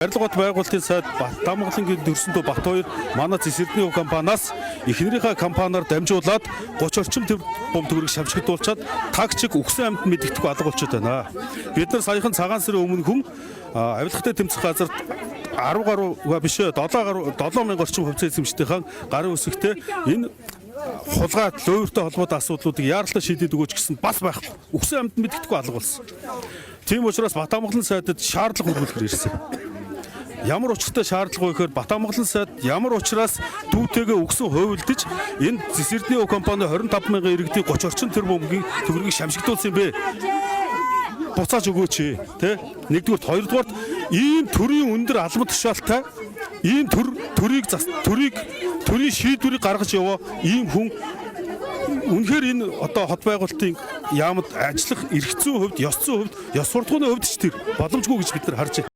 Барилгын байгуулалтын сайд Батамгалангийн дөрсөндөө Бат 2 манай Зэсэрдний өв компаниас эхнэрийнхээ компаниар дамжуулаад 30 орчим төгрөг шавьчигдуулчаад тагчиг өгсөн амьд мэддэхгүй алга болчиход байна. Бид нар саяхан цагаан сарын өмнө хүн авилгатай тэмцэх газар 10 гаруй биш 7000 орчим хувьцаа эзэмшдийнхэн гарын үсэгтээ энэ хулгай лөөвөртэй холбоотой асуудлуудыг яаралтай шийдээд өгөөч гэсэн бас байхгүй. Өгсөн амьд мэддэхгүй алга болсон. Тийм учраас Батамгалан сайдад шаардлага хүргүүлэхээр ирсэн. Ямар учиртай шаардлага вэ гэхээр Батамгалан сайд ямар учраас дүүтэйгээ өгсөн хувилдаж энэ Зэсэрдний өв компани 25,000 иргэдийн 30 орчим тэрбумгийн төгрөгийг шамшигдуулсан юм бэ. Буцааж өгөөч тий. Нэгдүгээр, хоёрдугаар ийм төрийн өндөр албан тушаалтай ийм төрийн шийдвэрийг гаргаж яваа ийм хүн үнэхээр энэ одоо хот байгуулалтын яамд ажиллах эрх зүйн хувьд, ёс зүйн хувьд, ёс суртахууны хувьд ч тэр боломжгүй гэж бид нар харж байна.